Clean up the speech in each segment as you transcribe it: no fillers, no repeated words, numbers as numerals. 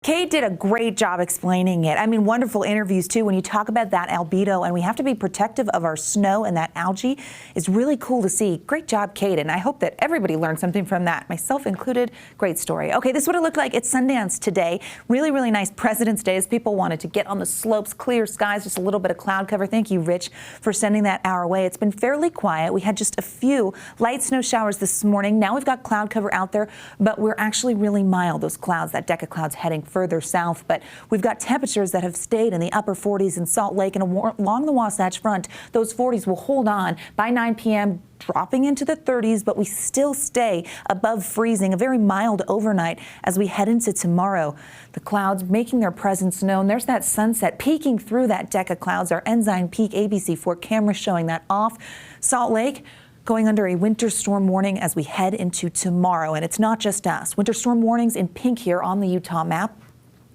Kate did a great job explaining it. I mean, wonderful interviews too when you talk about that albedo, and we have to be protective of our snow, and that algae is really cool to see. Great job, Kate, and I hope that everybody learned something from that, myself included. Great story. Okay, this is what it looked like at Sundance today. Really, really nice President's Day as people wanted to get on the slopes, clear skies, just a little bit of cloud cover. Thank you, Rich, for sending that our way. It's been fairly quiet. We had just a few light snow showers this morning. Now we've got cloud cover out there, but we're actually really mild, those clouds, that deck of clouds heading further south, but we've got temperatures that have stayed in the upper 40s in Salt Lake and along the Wasatch Front. Those 40s will hold on by 9 p.m. dropping into the 30s, but we still stay above freezing, a very mild overnight as we head into tomorrow. The clouds making their presence known. There's that sunset peeking through that deck of clouds. Our Ensign Peak ABC4 camera showing that off. Salt Lake going under a winter storm warning as we head into tomorrow. And it's not just us. Winter storm warnings in pink here on the Utah map.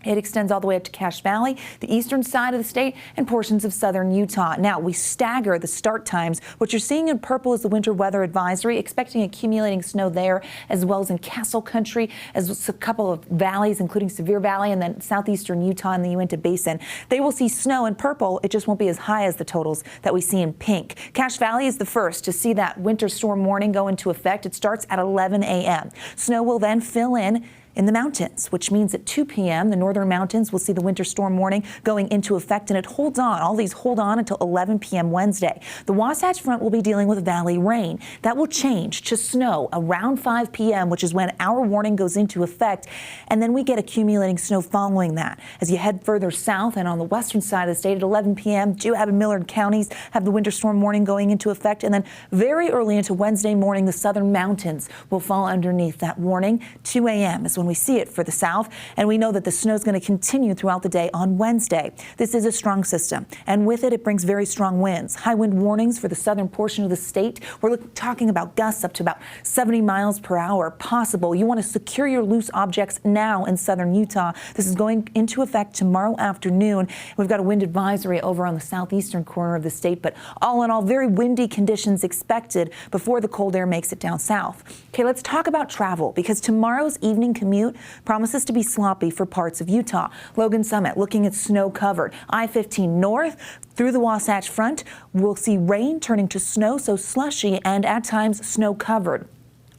It extends all the way up to Cache Valley, the eastern side of the state, and portions of southern Utah. Now, we stagger the start times. What you're seeing in purple is the winter weather advisory, expecting accumulating snow there, as well as in Castle Country, as a couple of valleys, including Sevier Valley, and then southeastern Utah and the Uinta Basin. They will see snow in purple. It just won't be as high as the totals that we see in pink. Cache Valley is the first to see that winter storm warning go into effect. It starts at 11 a.m. Snow will then fill in the mountains, which means at 2 p.m. the northern mountains will see the winter storm warning going into effect, and it holds on. All these hold on until 11 p.m. Wednesday. The Wasatch Front will be dealing with valley rain. That will change to snow around 5 p.m., which is when our warning goes into effect, and then we get accumulating snow following that. As you head further south and on the western side of the state at 11 p.m., Juab and Millard counties have the winter storm warning going into effect, and then very early into Wednesday morning, the southern mountains will fall underneath that warning. 2 a.m. is when we see it for the south, and we know that the snow is going to continue throughout the day on Wednesday. This is a strong system, and with it, it brings very strong winds. High wind warnings for the southern portion of the state. We're talking about gusts up to about 70 miles per hour possible. You want to secure your loose objects now in southern Utah. This is going into effect tomorrow afternoon. We've got a wind advisory over on the southeastern corner of the state, but all in all, very windy conditions expected before the cold air makes it down south. Okay, let's talk about travel, because tomorrow's evening commute promises to be sloppy for parts of Utah. Logan Summit looking at snow covered. I-15 north through the Wasatch Front. We'll see rain turning to snow, so slushy and at times snow covered.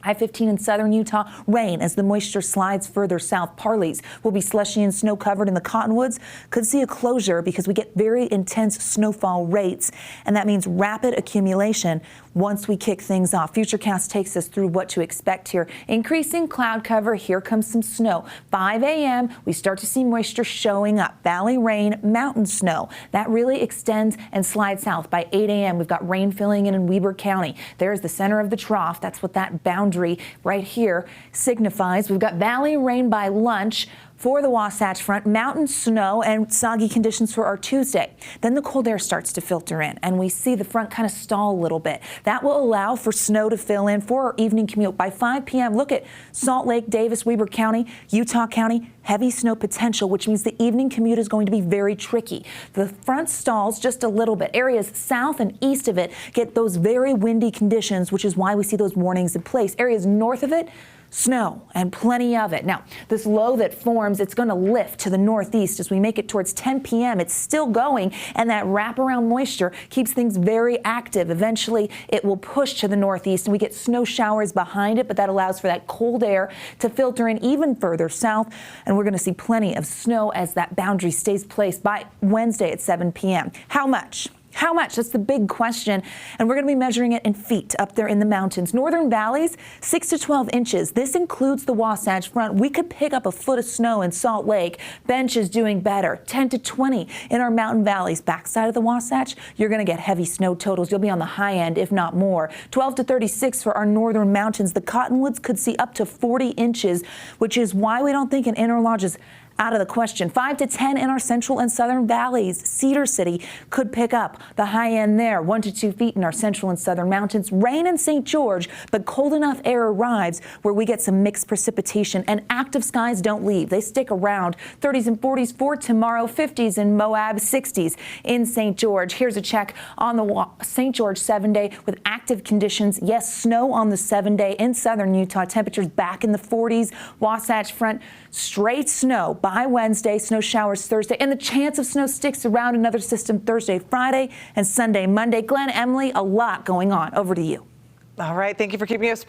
I-15 in southern Utah, rain as the moisture slides further south. Parleys will be slushy and snow covered in the Cottonwoods. Could see a closure because we get very intense snowfall rates, and that means rapid accumulation once we kick things off. Futurecast takes us through what to expect here. Increasing cloud cover. Here comes some snow. 5 a.m. we start to see moisture showing up. Valley rain, mountain snow. That really extends and slides south. By 8 a.m. we've got rain filling in Weber County. There's the center of the trough. That's what that boundary right here signifies. We've got valley rain by lunch for the Wasatch Front, mountain snow and soggy conditions for our Tuesday. Then the cold air starts to filter in, and we see the front kind of stall a little bit. That will allow for snow to fill in for our evening commute. By 5 p.m., look at Salt Lake, Davis, Weber County, Utah County, heavy snow potential, which means the evening commute is going to be very tricky. The front stalls just a little bit. Areas south and east of it get those very windy conditions, which is why we see those warnings in place. Areas north of it, snow and plenty of it. Now, this low that forms, it's going to lift to the northeast as we make it towards 10 p.m. It's still going, and that wraparound moisture keeps things very active. Eventually, it will push to the northeast, and we get snow showers behind it, but that allows for that cold air to filter in even further south, and we're going to see plenty of snow as that boundary stays placed by Wednesday at 7 p.m. How much? How much? That's the big question, and we're going to be measuring it in feet up there in the mountains. Northern valleys, 6 to 12 inches. This includes the Wasatch Front. We could pick up a foot of snow in Salt Lake. Bench is doing better, 10 to 20 in our mountain valleys. Backside of the Wasatch, you're going to get heavy snow totals. You'll be on the high end, if not more. 12 to 36 for our northern mountains. The Cottonwoods could see up to 40 inches, which is why we don't think an interlodge is out of the question. 5 to 10 in our central and southern valleys. Cedar City could pick up the high end there. 1 to 2 feet in our central and southern mountains. Rain in St. George, but cold enough air arrives where we get some mixed precipitation, and active skies don't leave. They stick around. 30s and 40s for tomorrow. 50s in Moab, 60s in St. George. Here's a check on the St. George 7-day with active conditions. Yes, snow on the 7-day in southern Utah. Temperatures back in the 40s. Wasatch Front, straight snow by Wednesday, snow showers Thursday, and the chance of snow sticks around another system Thursday, Friday, and Sunday, Monday. Glenn, Emily, a lot going on. Over to you. All right. Thank you for keeping us